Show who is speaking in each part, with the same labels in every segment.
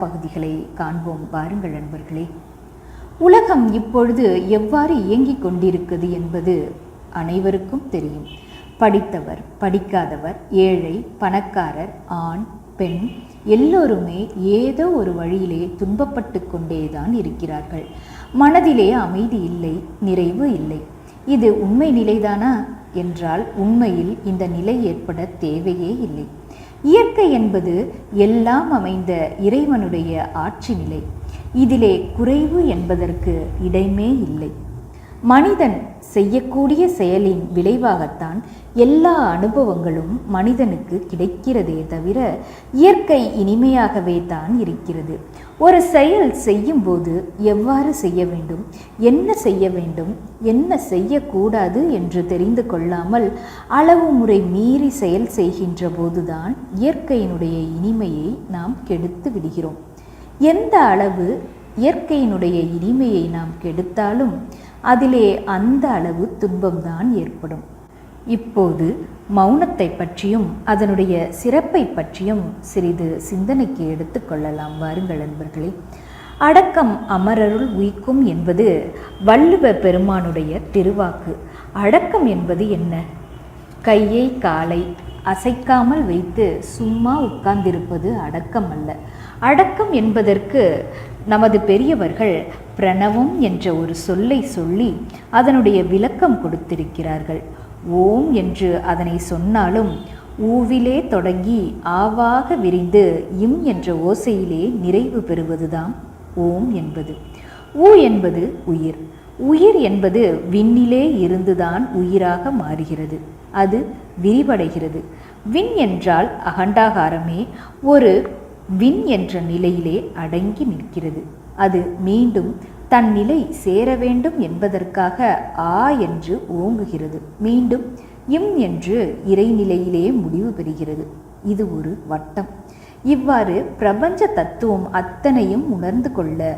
Speaker 1: பகுதிகளை காண்போம். வாருங்கள் நண்பர்களே. உலகம் இப்பொழுது எவ்வாறு இயங்கிக் கொண்டிருக்கிறது என்பது அனைவருக்கும் தெரியும். படித்தவர், படிக்காதவர், ஏழை, பணக்காரர், ஆண், பெண் எல்லோருமே ஏதோ ஒரு வழியிலே துன்பப்பட்டு கொண்டேதான் இருக்கிறார்கள். மனதிலே அமைதி இல்லை, நிறைவு இல்லை. இது உண்மை நிலைதானா என்றால் உண்மையில் இந்த நிலை ஏற்பட தேவையே இல்லை. இயற்கை என்பது எல்லாம் அமைந்த இறைவனுடைய ஆட்சி நிலை. இதிலே குறைவு என்பதற்கு இடமே இல்லை. மனிதன் செய்யக்கூடிய செயலின் விளைவாகத்தான் எல்லா அனுபவங்களும் மனிதனுக்கு கிடைக்கிறதே தவிர இயற்கை இனிமையாகவே தான் இருக்கிறது. ஒரு செயல் செய்யும்போது எவ்வாறு செய்ய வேண்டும், என்ன செய்ய வேண்டும், என்ன செய்யக்கூடாது என்று தெரிந்து கொள்ளாமல் அளவு முறை மீறி செயல் செய்கின்ற போதுதான் இயற்கையினுடைய இனிமையை நாம் கெடுத்து விடுகிறோம். எந்த அளவு இயற்கையினுடைய இனிமையை நாம் கெடுத்தாலும் அதிலே அந்த அளவு துன்பம்தான் ஏற்படும். இப்போது மௌனத்தை பற்றியும் அதனுடைய சிறப்பை பற்றியும் சிறிது சிந்தனைக்கு எடுத்துக்கொள்ளலாம். வாருங்கள் நண்பர்களே. அடக்கம் அமரருள் உய்க்கும் என்பது வள்ளுவ பெருமானுடைய திருவாக்கு. அடக்கம் என்பது என்ன? கையை காலை அசைக்காமல் வைத்து சும்மா உட்கார்ந்திருப்பது அடக்கம் அல்ல. அடக்கம் என்பதற்கு நமது பெரியவர்கள் பிரணவம் என்ற ஒரு சொல்லை சொல்லி அதனுடைய விளக்கம் கொடுத்திருக்கிறார்கள். ஓம் என்று அதனை சொன்னாலும் ஊவிலே தொடங்கி ஆவாக விரிந்து இம் என்ற ஓசையிலே நிறைவு பெறுவதுதான் ஓம் என்பது. ஊ என்பது உயிர். உயிர் என்பது விண்ணிலே இருந்துதான் உயிராக மாறுகிறது. அது விரிவடைகிறது. விண் என்றால் அகண்டாகாரமே ஒரு விண் என்ற நிலையிலே அடங்கி நிற்கிறது. அது மீண்டும் தன் நிலை சேர வேண்டும் என்பதற்காக ஆ என்று ஓங்குகிறது. மீண்டும் இம் என்று இறைநிலையிலே முடிவு பெறுகிறது. இது ஒரு வட்டம். இவ்வாறு பிரபஞ்ச தத்துவம் அத்தனையும் உணர்ந்து கொள்ள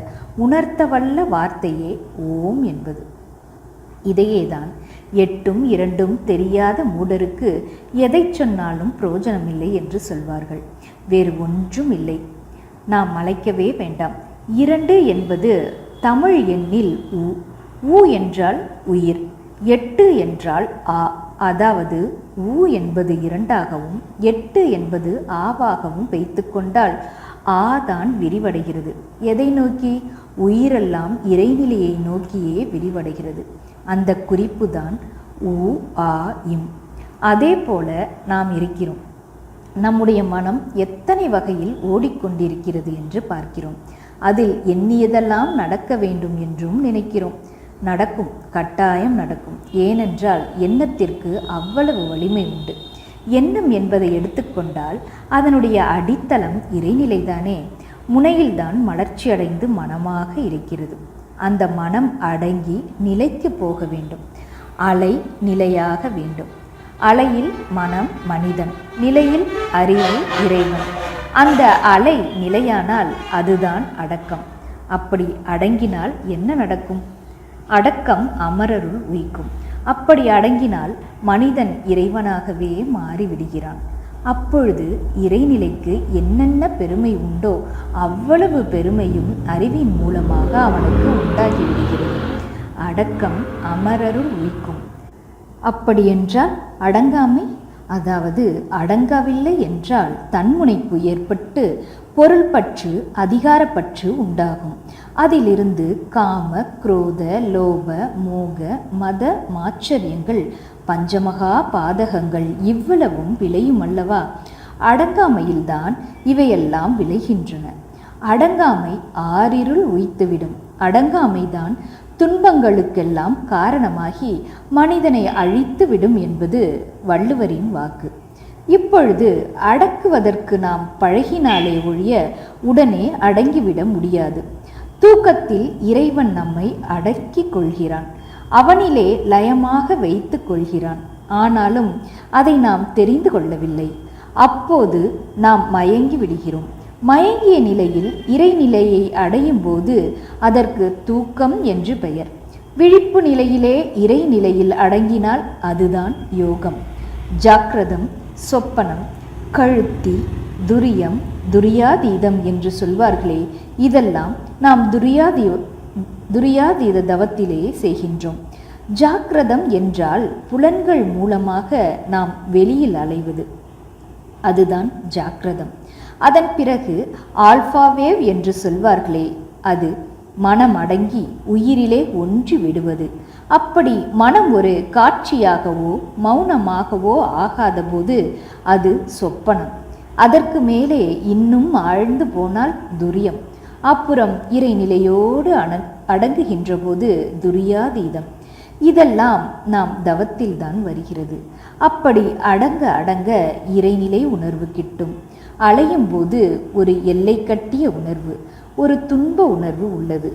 Speaker 1: உணர்த்தவல்ல வார்த்தையே ஓம் என்பது. இதையேதான் எட்டும் இரண்டும் தெரியாத மூடருக்கு எதை சொன்னாலும் பிரயோஜனமில்லை என்று சொல்வார்கள். வேறு ஒன்றும் இல்லை. நாம் மலைக்கவே வேண்டாம். 2 என்பது தமிழ் எண்ணில் ஊ. ஊ என்றால் உயிர். 8 என்றால் ஆ. அதாவது ஊ என்பது 2ஆகவும் 8 என்பது ஆவாகவும் வைத்து கொண்டால் ஆ தான் விரிவடைகிறது. எதை நோக்கி? உயிரெல்லாம் இறைநிலையை நோக்கியே விரிவடைகிறது. அந்த குறிப்பு தான் ஊ ஆ இம். அதே போல நாம் இருக்கிறோம். நம்முடைய மனம் எத்தனை வகையில் ஓடிக்கொண்டிருக்கிறது என்று பார்க்கிறோம். அதில் எண்ணியதெல்லாம் நடக்க வேண்டும் என்றும் நினைக்கிறோம். நடக்கும், கட்டாயம் நடக்கும். ஏனென்றால் எண்ணத்திற்கு அவ்வளவு வலிமை உண்டு. எண்ணம் என்பதை எடுத்துக்கொண்டால் அதனுடைய அடித்தளம் இறைநிலைதானே. முனையில்தான் மலர்ச்சி அடைந்து மனமாக இருக்கிறது. அந்த மனம் அடங்கி நிலைக்கு போக வேண்டும். அலை நிலையாக வேண்டும். அலையில் மனம் மனிதன், நிலையில் அறிவு இறைவன். அந்த அலை நிலையானால் அதுதான் அடக்கம். அப்படி அடங்கினால் என்ன நடக்கும்? அடக்கம் அமரருள் உய்க்கும். அப்படி அடங்கினால் மனிதன் இறைவனாகவே மாறிவிடுகிறான். அப்பொழுது இறைநிலைக்கு என்னென்ன பெருமை உண்டோ அவ்வளவு பெருமையும் அறிவின் மூலமாக அவனுக்கு உண்டாகிவிடுகிறது. அடக்கம் அமரருள் உய்க்கும். அப்படியென்றால் அடங்காமை, அதாவது அடங்கவில்லை என்றால் தன்முனைப்பு ஏற்பட்டு பொருள் பற்று, அதிகாரப்பற்று உண்டாகும். அதிலிருந்து காம, குரோத, லோப, மோக, மத மாச்சரியங்கள், பஞ்சமகா பாதகங்கள் இவ்வளவும் விளையும் அல்லவா? அடங்காமையில்தான் இவையெல்லாம் விளைகின்றன. அடங்காமை ஆறிருள் உய்த்துவிடும். அடங்காமைதான் துன்பங்களுக்கெல்லாம் காரணமாகி மனிதனை அழித்து விடும் என்பது வள்ளுவரின் வாக்கு. இப்பொழுது அடக்குவதற்கு நாம் பழகினாலே ஒழிய உடனே அடங்கிவிட முடியாது. தூக்கத்தில் இறைவன் நம்மை அடக்கி கொள்கிறான். அவனிலே லயமாக வைத்து கொள்கிறான். ஆனாலும் அதை நாம் தெரிந்து கொள்ளவில்லை. அப்போது நாம் மயங்கி விடுகிறோம். மயங்கிய நிலையில் இறைநிலையை அடையும் போது அதற்கு தூக்கம் என்று பெயர். விழிப்பு நிலையிலே இறைநிலையில் அடங்கினால் அதுதான் யோகம். ஜாக்கிரதம், சொப்பனம், கழுத்தி, துரியம், துரியாதீதம் என்று சொல்வார்களே, இதெல்லாம் நாம் துரியாதீத தவத்திலே செய்கின்றோம். ஜாக்கிரதம் என்றால் புலன்கள் மூலமாக நாம் வெளியில் அலைவது, அதுதான் ஜாக்கிரதம். அதன் பிறகு ஆல்ஃபா வேவ் என்று சொல்வார்களே, அது மனம் அடங்கி உயிரிலே ஒன்றி விடுவது. அப்படி மனம் ஒரு காட்சியாகவோ மௌனமாகவோ ஆகாத போது அது சொப்பனம். அதற்கு மேலே இன்னும் ஆழ்ந்து போனால் துரியம். அப்புறம் இறைநிலையோடு அடங்குகின்ற போது துரியாதீதம். இதெல்லாம் நாம் தவத்தில்தான் வருகிறது. அப்படி அடங்க அடங்க இறைநிலை உணர்வு கிட்டும். அலையும் போது ஒரு எல்லை கட்டிய உணர்வு, ஒரு துன்ப உணர்வு உள்ளது.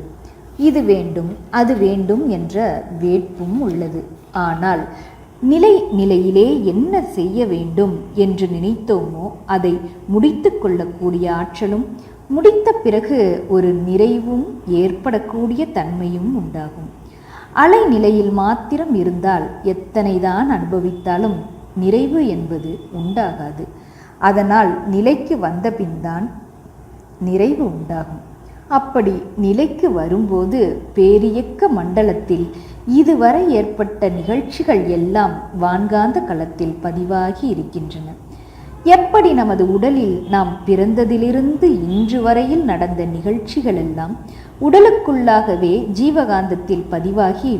Speaker 1: இது வேண்டும் அது வேண்டும் என்ற வேட்பும் உள்ளது. ஆனால் நிலையிலே என்ன செய்ய வேண்டும் என்று நினைத்தோமோ அதை முடித்து கொள்ளக்கூடிய ஆற்றலும், முடித்த பிறகு ஒரு நிறைவும் ஏற்படக்கூடிய தன்மையும் உண்டாகும். அலை நிலையில் மாத்திரம் இருந்தால் எத்தனைதான் அனுபவித்தாலும் நிறைவு என்பது உண்டாகாது. அதனால் நிலைக்கு வந்த பின்தான் நிறைவு உண்டாகும். அப்படி நிலைக்கு வரும்போது பேரியக்க மண்டலத்தில் இதுவரை ஏற்பட்ட நிகழ்ச்சிகள் எல்லாம் வான்காந்த களத்தில் பதிவாகி இருக்கின்றன. எப்படி நமது உடலில் நாம் பிறந்ததிலிருந்து இன்று வரையில் நடந்த நிகழ்ச்சிகள் எல்லாம் உடலுக்குள்ளாகவே ஜீவகாந்தத்தில் பதிவாகி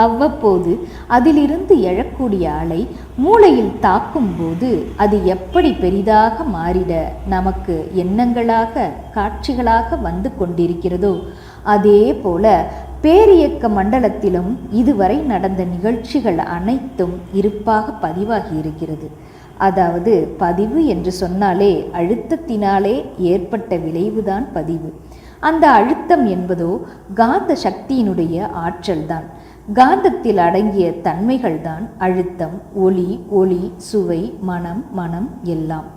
Speaker 1: அவ்வப்போது அதிலிருந்து எழக்கூடிய அலை மூளையில் தாக்கும் போது அது எப்படி பெரிதாக மாறிட நமக்கு எண்ணங்களாக காட்சிகளாக வந்து கொண்டிருக்கிறதோ, அதே போல பேரியக்க மண்டலத்திலும் இதுவரை நடந்த நிகழ்ச்சிகள் அனைத்தும் இருப்பாக பதிவாகி இருக்கிறது. அதாவது பதிவு என்று சொன்னாலே அழுத்தத்தினாலே ஏற்பட்ட விளைவுதான் பதிவு. அந்த அழுத்தம் என்பதோ காந்த சக்தியினுடைய ஆற்றல்தான். காந்தத்தில் அடங்கிய தன்மைகள்தான் அழுத்தம், ஒளி, சுவை, மனம் எல்லாம்.